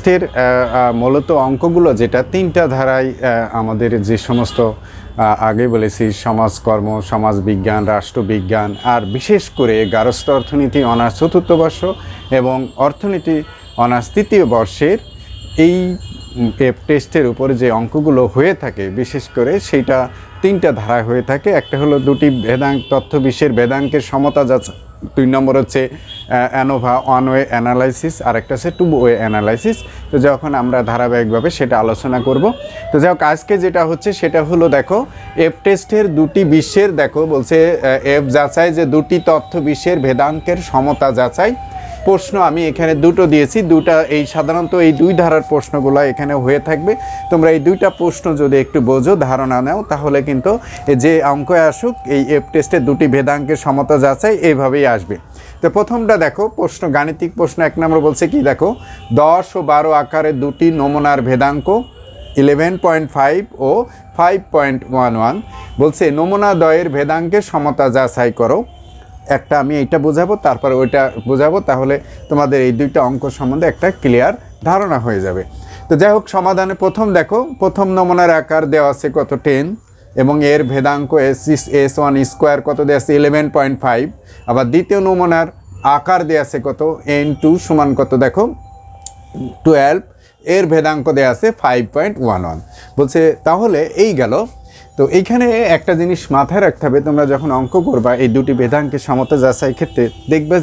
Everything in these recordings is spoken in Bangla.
টেস্টের মূলত অঙ্কগুলো যেটা তিনটা ধারায় আমাদের যে সমস্ত আগে বলেছি সমাজকর্ম, সমাজবিজ্ঞান, রাষ্ট্রবিজ্ঞান আর বিশেষ করে গার্হস্থ্য অর্থনীতি অনার্স চতুর্থ বর্ষ এবং অর্থনীতি অনার্স তৃতীয় বর্ষের এই টেস্টের উপরে যে অঙ্কগুলো হয়ে থাকে বিশেষ করে সেইটা তিনটা ধারায় হয়ে থাকে। একটা হলো দুটি তথ্য বিশ্বের ভেদাঙ্কের সমতা যাচাই, 2 নম্বর হচ্ছে অ্যানোভা ওয়ান ওয়ে অ্যানালাইসিস, আর একটা হচ্ছে 2 ওয়ে অ্যানালাইসিস। তো যখন আমরা ধারাবাহিকভাবে সেটা আলোচনা করব। তো যাই হোক, আজকে যেটা হচ্ছে সেটা হলো দেখো এফ টেস্টের দুটি বিশ্বের দেখো বলছে এফ যাচাই যে দুটি তথ্য বিশ্বের ভেদাঙ্কের সমতা যাচাই। প্রশ্ন আমি এখানে দুটো দিয়েছি, এই সাধারণত এই 2 ধারার প্রশ্নগুলো এখানে হয়ে থাকবে। তোমরা এই 2টা প্রশ্ন যদি একটু বোঝো, ধারণা নাও, তাহলে কিন্তু যে অঙ্ক আসুক এই এফ টেস্টের দুটি ভেদাঙ্কের সমতা যাচাই এইভাবেই আসবে। তো প্রথমটা দেখো প্রশ্ন, গাণিতিক প্রশ্ন 1 নম্বর বলছে কি দেখো 10 ও 12 আকারের দুটি নমুনার ভেদাঙ্ক 11.5 ও 5.11 বলছে নমুনা দ্বয়ের ভেদাঙ্কের সমতা যাচাই করো। একটা আমি এইটা বোঝাবো, তারপর ওইটা বোঝাবো, তাহলে তোমাদের এই 2টা অঙ্ক সম্বন্ধে একটা ক্লিয়ার ধারণা হয়ে যাবে। তো যাই হোক, সমাধানে প্রথম দেখো প্রথম নমুনার আকার দেওয়া আছে কত 10 এবং এর ভেদাঙ্ক S1 স্কোয়ার কত দেওয়া আছে 11.5। আবার দ্বিতীয় নমুনার আকার দেওয়া আছে কত N2 সমান কত দেখো 12, এর ভেদাঙ্ক দেওয়া আছে 5.11 বলছে। তাহলে এই গেল। তো এইখানে একটা জিনিস মাথায় রাখতে হবে, তোমরা যখন অঙ্ক করবা এই দুটি ভেদাঙ্কের সমতা যাচাই ক্ষেত্রে দেখবে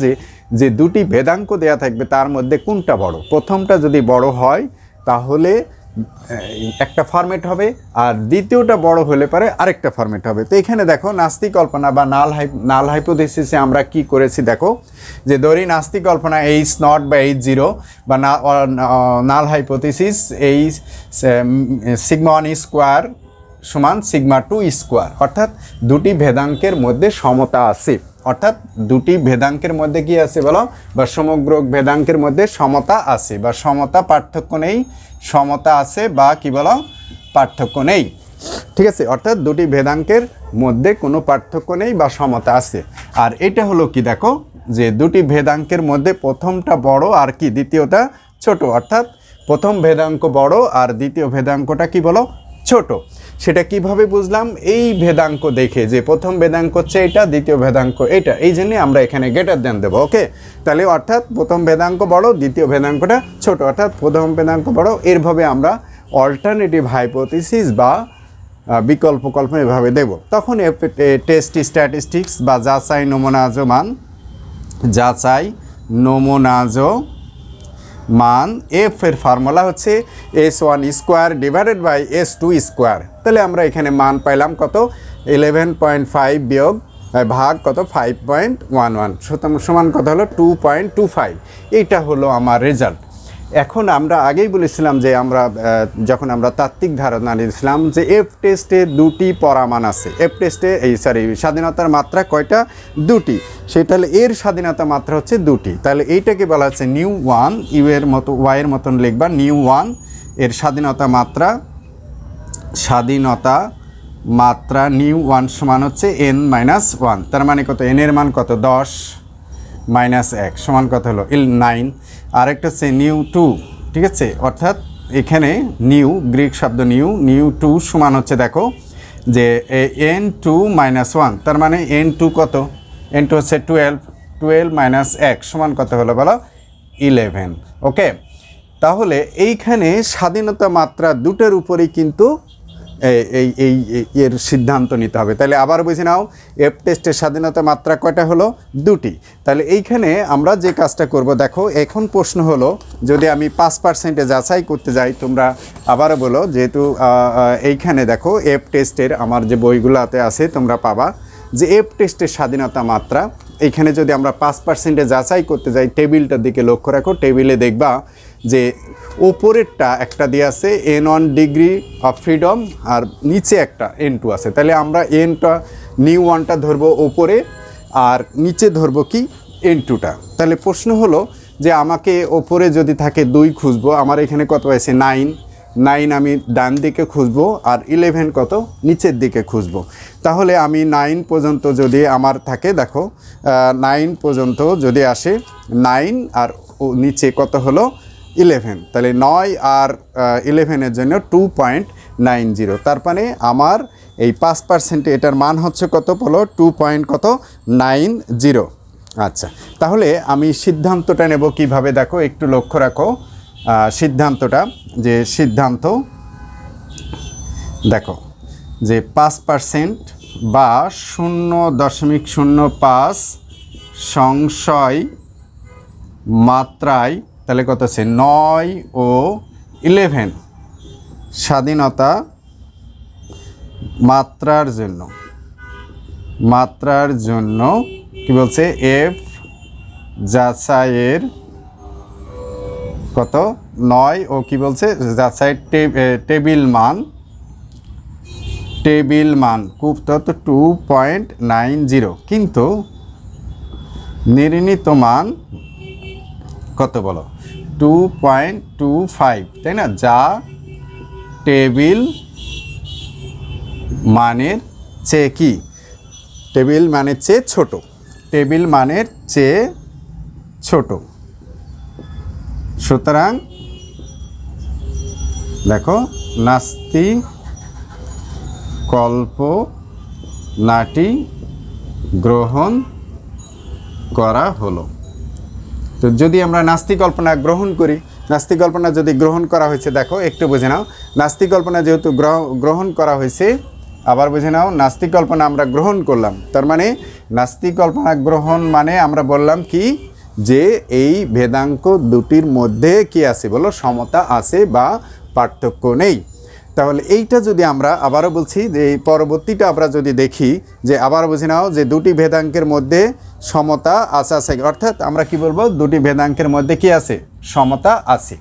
যে দুটি ভেদাঙ্ক দেয়া থাকবে তার মধ্যে কোনটা বড়। প্রথমটা যদি বড় হয় তাহলে একটা ফরম্যাট হবে, আর দ্বিতীয়টা বড় হলে পরে আরেকটা ফরম্যাট হবে। তো এখানে দেখো নাস্তি কল্পনা বা নাল হাইপোথিসিসে আমরা কি করেছি দেখো, যে ধরি নাস্তি কল্পনা H0 বা H0 বা নাল হাইপোথিসিস সিগমা 1 স্কোয়ার সমান সিগমা 2 স্কোয়ার, অর্থাৎ দুটি ভেদাঙ্কের মধ্যে সমতা আছে। অর্থাৎ দুটি ভেদাঙ্কের মধ্যে কি আছে বলো, বা সমগ্র ভেদাঙ্কের মধ্যে সমতা আছে, বা সমতা পার্থক্য নেই, সমতা আছে বা কি বলো পার্থক্য নেই। ঠিক আছে, অর্থাৎ দুটি ভেদাঙ্কের মধ্যে কোনো পার্থক্য নেই বা সমতা আছে। আর এটা হলো কি দেখো, যে দুটি ভেদাঙ্কের মধ্যে প্রথমটা বড় আর কি দ্বিতীয়টা ছোট, অর্থাৎ প্রথম ভেদাঙ্ক বড় আর দ্বিতীয় ভেদাঙ্কটা কি বলো ছোট। সেটা কিভাবে বুঝলাম, এই ভেদাঙ্ক দেখে যে প্রথম ভেদাঙ্ক হচ্ছে এটা, দ্বিতীয় ভেদাঙ্ক এটা, এই জন্যে আমরা এখানে গ্রেটার দেন দেবো। ওকে, তাহলে অর্থাৎ প্রথম ভেদাঙ্ক বড়, দ্বিতীয় ভেদাঙ্কটা ছোট, অর্থাৎ প্রথম ভেদাঙ্ক বড়। এরভাবে আমরা অল্টারনেটিভ হাইপোথিসিস বা বিকল্প কল্পনা এভাবে দেব। তখন টেস্ট স্ট্যাটিস্টিক্স বা যাচাই নমুনাজ মান এফ এর ফর্মুলা হচ্ছে S1 square divided by S2 square. তাহলে আমরা এখানে মান পাইলাম কত 11.5 বিয়োগ ভাগ কত 5.11 সমান কত হলো 2.25। এইটা হলো আমার রেজাল্ট। এখন আমরা আগেই বলেছিলাম যে যখন আমরা তাত্ত্বিক ধারণা দিয়েছিলাম যে এফ টেস্টে দুটি পরামান আছে। এফ টেস্টে স্বাধীনতার মাত্রা কয়টা, দুটি। সেটা হলে এর স্বাধীনতা মাত্রা হচ্ছে দুটি। তাহলে এইটাকে বলা হচ্ছে নিউ 1, ইউ এর মতো ওয়াই এর মতন লিখবা নিউ 1, এর স্বাধীনতা মাত্রা নিউ 1 সমান হচ্ছে n-1। তার মানে কত, n এর মান কত 10 - 1 সমান কত হলো 9। আরেকটা হচ্ছে নিউ 2, ঠিক আছে, অর্থাৎ এখানে নিউ গ্রিক শব্দ নিউ 2 সমান হচ্ছে দেখো যে n2 - 1। তার মানে n2 কত, n2 হচ্ছে 12 - 1 সমান কত হলো বলো 11। ওকে, তাহলে এইখানে স্বাধীনতা মাত্রা দুটোর উপরেই কিন্তু এর সিদ্ধান্ত নিতে হবে। তাহলে আবার বুঝে নাও, এফ টেস্টের স্বাধীনতা মাত্রা কয়টা হলো, দুটি। তাহলে এইখানে আমরা যে কাজটা করব দেখো, এখন প্রশ্ন হলো যদি আমি 5% যাচাই করতে যাই, তোমরা আবারও বলো, যেহেতু এইখানে দেখো এফ টেস্টের আমার যে বইগুলোতে আছে তোমরা পাবা যে এফ টেস্টের স্বাধীনতা মাত্রা। এইখানে যদি আমরা 5% যাচাই করতে যাই, টেবিলটার দিকে লক্ষ্য রাখো, টেবিলে দেখবা যে ওপরেরটা একটা দিয়ে আছে n1 ডিগ্রি অফ ফ্রিডম আর নিচে একটা n2 আছে। তাহলে আমরা নিউ 1টা ধরবো ওপরে আর নিচে ধরবো কি n2টা। তাহলে প্রশ্ন হলো যে আমাকে ওপরে যদি থাকে 2 খুঁজবো, আমার এখানে কত আছে 9 আমি ডান দিকে খুঁজবো আর 11 কত নিচের দিকে খুঁজবো। তাহলে আমি 9 পর্যন্ত যদি আমার থাকে দেখো 9 পর্যন্ত যদি আসে 9 আর নিচে কত হলো 11, তাহলে 9 আর 11-এর জন্য 2.90, তার মানে আমার এই 5% এটার মান হচ্ছে কত বলো, 2.90। আচ্ছা, তাহলে আমি সিদ্ধান্তটা নেব কিভাবে, দেখো একটু লক্ষ্য রাখো সিদ্ধান্তটা, যে সিদ্ধান্ত দেখো যে 5% বা 0.05 সংশয় মাত্রায়, তাহলে কত আছে 9 ও 11 স্বাধীনতা মাত্রার জন্য কি বলছে, এফ যাচাইয়ের কত 9 ও কি বলছে যাচাইয়ের টেবিল মান খুব তত 2.90, কিন্তু নির্ণীত মান কত বলো 2.25, তাই না, যা টেবিল মানের চেয়ে কি, টেবিল মানের চেয়ে ছোট, টেবিল মানের চেয়ে ছোট। সুতরাং দেখো নাস্তি কল্পনাটি গ্রহণ করা হলো। তো যদি আমরা নাস্তি কল্পনা গ্রহণ করি, নাস্তি কল্পনা যদি গ্রহণ করা হয়েছে, দেখো একটু বুঝে নাও, নাস্তি কল্পনা যেহেতু গ্রহণ করা হয়েছে, আবার বুঝে নাও নাস্তি কল্পনা আমরা গ্রহণ করলাম, তার মানে নাস্তি কল্পনা গ্রহণ মানে আমরা বললাম কি, যে এই ভেদাঙ্ক দুটির মধ্যে কি আছে বলো, সমতা আছে বা পার্থক্য নেই। তাহলে এইটা যদি আমরা আবারও বলছি যে এই পরবর্তীটা আমরা যদি দেখি, যে আবার বুঝে নাও যে দুটি ভেদাঙ্কের মধ্যে সমতা আছে, অর্থাৎ আমরা কি বলবো, দুটি ভেদাঙ্কের মধ্যে কি আছে, সমতা আছে।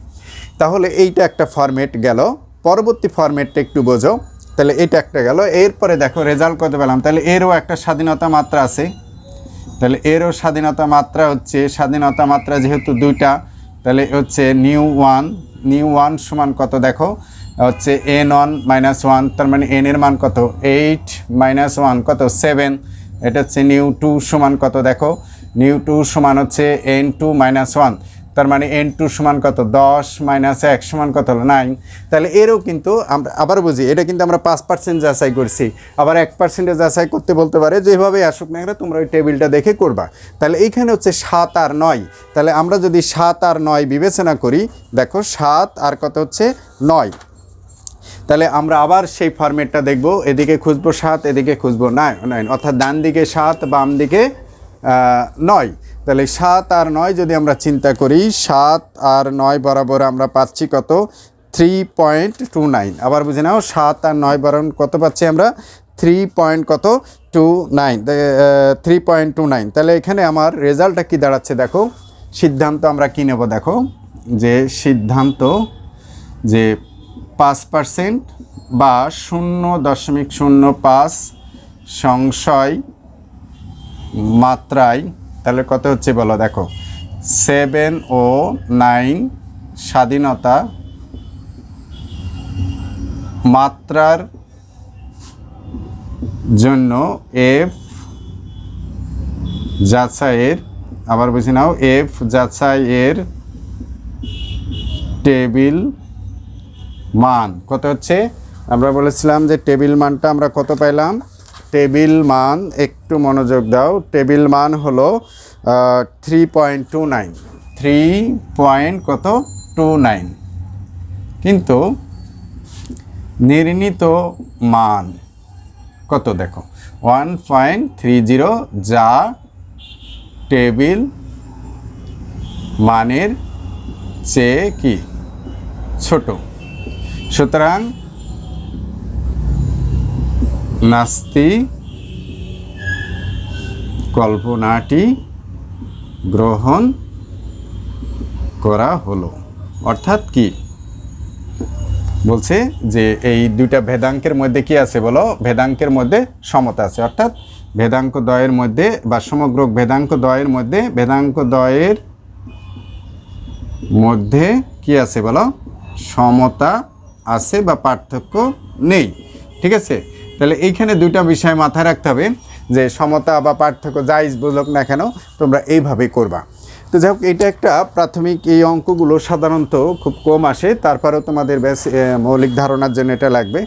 তাহলে এইটা একটা ফরম্যাট গেল, পরবর্তী ফরম্যাটটা একটু বোঝো। তাহলে এটা একটা গেল, এরপরে দেখো রেজাল্ট কত পেলাম, তাহলে এরও একটা স্বাধীনতা মাত্রা আছে, তাহলে এরও স্বাধীনতা মাত্রা হচ্ছে, স্বাধীনতা মাত্রা যেহেতু দুইটা, তাহলে হচ্ছে নিউ ওয়ান সমান কত, দেখো হচ্ছে n1 - 1, তার মানে n এর মান কত 8 - 1 কত 7, এটা হচ্ছে নিউ 2 সমান কত, দেখো নিউ 2 সমান হচ্ছে n2 - 1, তার মানে n2 সমান কত 10 - 1 সমান কত হলো 9। তাহলে এরও কিন্তু আমরা আবার বুঝি, এটা কিন্তু আমরা 5% যাচাই করছি, আবার 1% যাচাই করতে বলতে পারে, যেভাবে আসুক না কেন তোমরা ওই টেবিলটা দেখে করবা। তাহলে এইখানে হচ্ছে 7 আর 9, তাহলে আমরা যদি 7 আর 9 বিবেচনা করি, দেখো 7 আর কত হচ্ছে 9, তাহলে আমরা আবার সেই ফরম্যাটটা দেখব, এদিকে খুঁজবো 7, এদিকে খুঁজবো 9, অর্থাৎ ডান দিকে 7, বাম দিকে 9। তাহলে 7 আর 9 যদি আমরা চিন্তা করি, 7 আর 9 বরাবর আমরা পাচ্ছি কত 3.29, আবার বুঝে নাও 7 আর 9 বরাবর কত পাচ্ছি আমরা 3.29। তাহলে এখানে আমার রেজাল্টটা কি দাঁড়াচ্ছে, দেখো সিদ্ধান্ত আমরা কি নেব, দেখো যে সিদ্ধান্ত যে 5% বা 0.05 সংশয় মাত্রায়, তাহলে কত হচ্ছে বলো, দেখো 7 ও 9 স্বাধীনতা মাত্রার জন্য এফ যাচাইয়ের, আবার বুঝে নাও এফ যাচাইয়ের টেবিল মান কত হচ্ছে, আমরা বলেছিলাম যে টেবিল মানটা আমরা কত পাইলাম, টেবিল মান একটু মনোযোগ দাও, টেবিল মান হলো 3.29, কিন্তু নির্ণীত মান কত, দেখো 1.30, যা টেবিল মানের চেয়ে কি ছোট। সুতরাং নাস্তি কল্পনাটি গ্রহণ করা হলো, অর্থাৎ কি বলছে যে এই দুইটা ভেদাঙ্কের মধ্যে কি আছে বলো, ভেদাঙ্কের মধ্যে সমতা আছে, অর্থাৎ ভেদাঙ্ক দ্বয়ের মধ্যে বা সমগ্র ভেদাঙ্ক দ্বয়ের মধ্যে কি আছে বলো, সমতা আছে বা পার্থক্য নেই। ঠিক আছে, তাহলে এইখানে দুইটা বিষয় মাথায় রাখতে হবে, যে সমতা বা পার্থক্য যাই বুঝুক না কেন তোমরা এইভাবেই করবা। তো যাই হোক, এটা একটা প্রাথমিক, এই অঙ্কগুলো সাধারণত খুব কম আসে, তারপরেও তোমাদের ব্যাস মৌলিক ধারণার জন্য এটা লাগবে।